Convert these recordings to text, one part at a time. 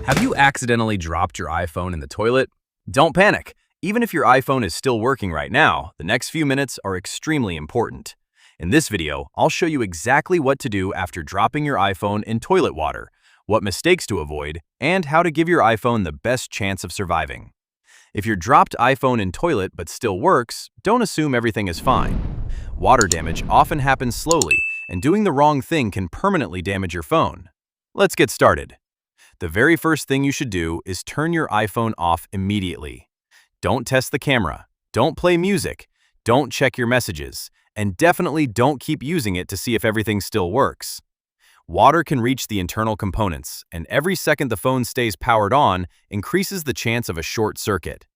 Have you accidentally dropped your iPhone in the toilet? Don't panic. Even if your iPhone is still working right now, the next few minutes are extremely important. In this video, I'll show you exactly what to do after dropping your iPhone in toilet water, what mistakes to avoid, and how to give your iPhone the best chance of surviving. If your dropped iPhone in toilet but still works, don't assume everything is fine. Water damage often happens slowly, and doing the wrong thing can permanently damage your phone. Let's get started. The very first thing you should do is turn your iPhone off immediately. Don't test the camera, don't play music, don't check your messages, and definitely don't keep using it to see if everything still works. Water can reach the internal components, and every second the phone stays powered on increases the chance of a short circuit.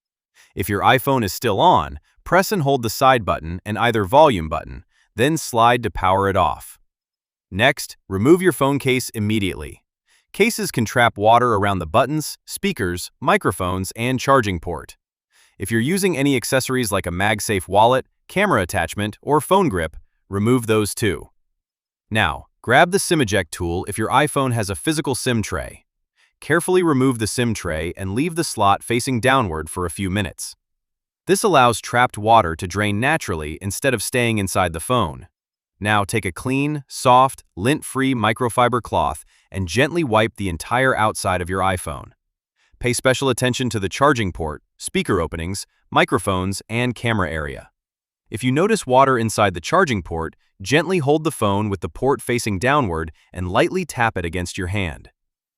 If your iPhone is still on, press and hold the side button and either volume button, then slide to power it off. Next, remove your phone case immediately. Cases can trap water around the buttons, speakers, microphones, and charging port. If you're using any accessories like a MagSafe wallet, camera attachment, or phone grip, remove those too. Now, grab the SIM eject tool if your iPhone has a physical SIM tray. Carefully remove the SIM tray and leave the slot facing downward for a few minutes. This allows trapped water to drain naturally instead of staying inside the phone. Now take a clean, soft, lint-free microfiber cloth and gently wipe the entire outside of your iPhone. Pay special attention to the charging port, speaker openings, microphones, and camera area. If you notice water inside the charging port, gently hold the phone with the port facing downward and lightly tap it against your hand.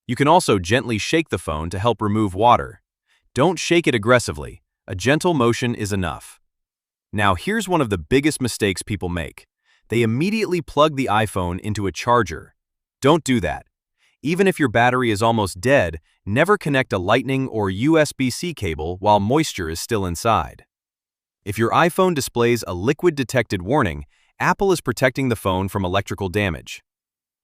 You can also gently shake the phone to help remove water. Don't shake it aggressively. A gentle motion is enough. Now here's one of the biggest mistakes people make. They immediately plug the iPhone into a charger. Don't do that. Even if your battery is almost dead, never connect a Lightning or USB-C cable while moisture is still inside. If your iPhone displays a liquid detected warning, Apple is protecting the phone from electrical damage.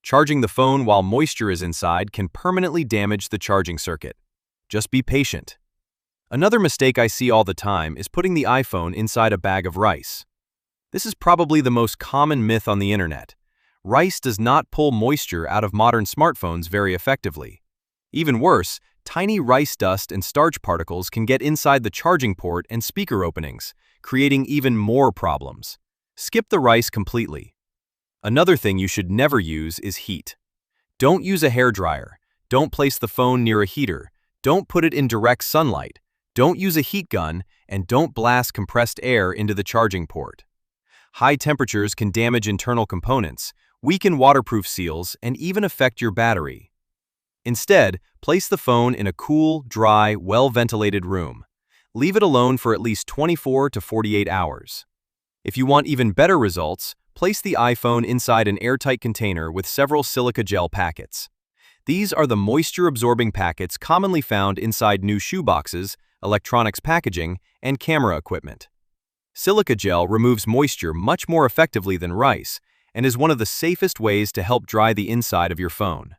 Charging the phone while moisture is inside can permanently damage the charging circuit. Just be patient. Another mistake I see all the time is putting the iPhone inside a bag of rice. This is probably the most common myth on the internet. Rice does not pull moisture out of modern smartphones very effectively. Even worse, tiny rice dust and starch particles can get inside the charging port and speaker openings, creating even more problems. Skip the rice completely. Another thing you should never use is heat. Don't use a hairdryer. Don't place the phone near a heater. Don't put it in direct sunlight. Don't use a heat gun, and don't blast compressed air into the charging port. High temperatures can damage internal components, weaken waterproof seals, and even affect your battery. Instead, place the phone in a cool, dry, well-ventilated room. Leave it alone for at least 24 to 48 hours. If you want even better results, place the iPhone inside an airtight container with several silica gel packets. These are the moisture-absorbing packets commonly found inside new shoeboxes, electronics packaging, and camera equipment. Silica gel removes moisture much more effectively than rice and is one of the safest ways to help dry the inside of your phone.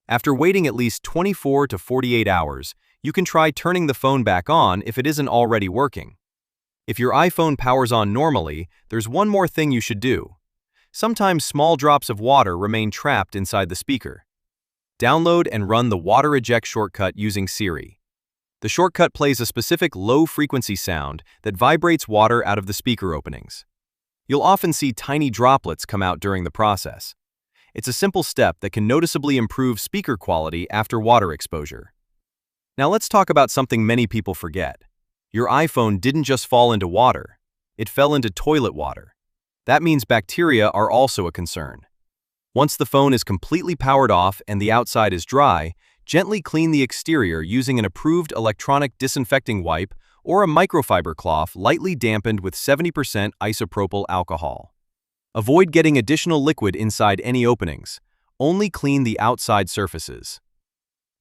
After waiting at least 24 to 48 hours, you can try turning the phone back on if it isn't already working. If your iPhone powers on normally, there's one more thing you should do. Sometimes small drops of water remain trapped inside the speaker. Download and run the Water Eject shortcut using Siri. The shortcut plays a specific low-frequency sound that vibrates water out of the speaker openings. You'll often see tiny droplets come out during the process. It's a simple step that can noticeably improve speaker quality after water exposure. Now let's talk about something many people forget. Your iPhone didn't just fall into water. It fell into toilet water. That means bacteria are also a concern. Once the phone is completely powered off and the outside is dry, gently clean the exterior using an approved electronic disinfecting wipe or a microfiber cloth lightly dampened with 70% isopropyl alcohol. Avoid getting additional liquid inside any openings. Only clean the outside surfaces.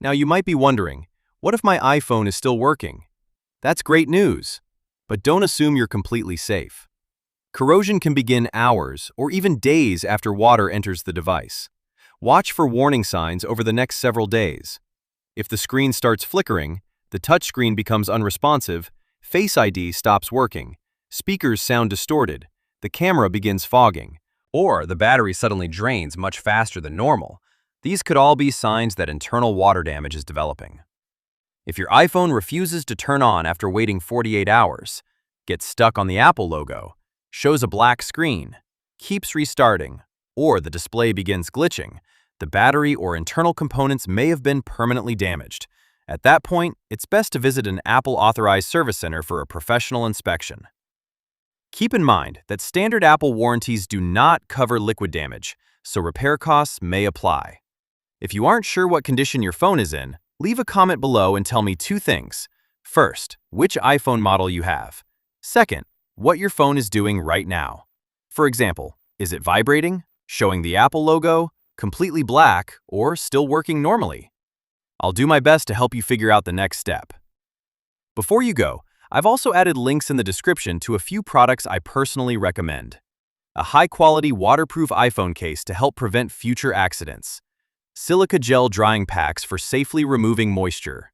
Now you might be wondering, what if my iPhone is still working? That's great news, but don't assume you're completely safe. Corrosion can begin hours or even days after water enters the device. Watch for warning signs over the next several days. If the screen starts flickering, the touchscreen becomes unresponsive, Face ID stops working, speakers sound distorted, the camera begins fogging, or the battery suddenly drains much faster than normal, These could all be signs that internal water damage is developing. If your iPhone refuses to turn on after waiting 48 hours, gets stuck on the Apple logo, shows a black screen, keeps restarting, or the display begins glitching, the battery or internal components may have been permanently damaged. At that point, it's best to visit an Apple Authorized Service Center for a professional inspection. Keep in mind that standard Apple warranties do not cover liquid damage, so repair costs may apply. If you aren't sure what condition your phone is in, leave a comment below and tell me two things. First, which iPhone model you have. Second, what your phone is doing right now. For example, is it vibrating, showing the Apple logo, completely black, or still working normally? I'll do my best to help you figure out the next step. Before you go, I've also added links in the description to a few products I personally recommend. A high-quality waterproof iPhone case to help prevent future accidents. Silica gel drying packs for safely removing moisture.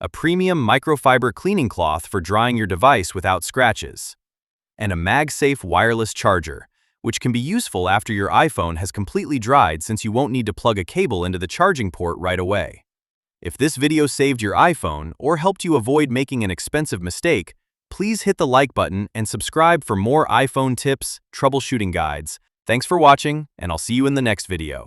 A premium microfiber cleaning cloth for drying your device without scratches. And a MagSafe wireless charger, which can be useful after your iPhone has completely dried since you won't need to plug a cable into the charging port right away. If this video saved your iPhone or helped you avoid making an expensive mistake, please hit the like button and subscribe for more iPhone tips, troubleshooting guides. Thanks for watching, and I'll see you in the next video.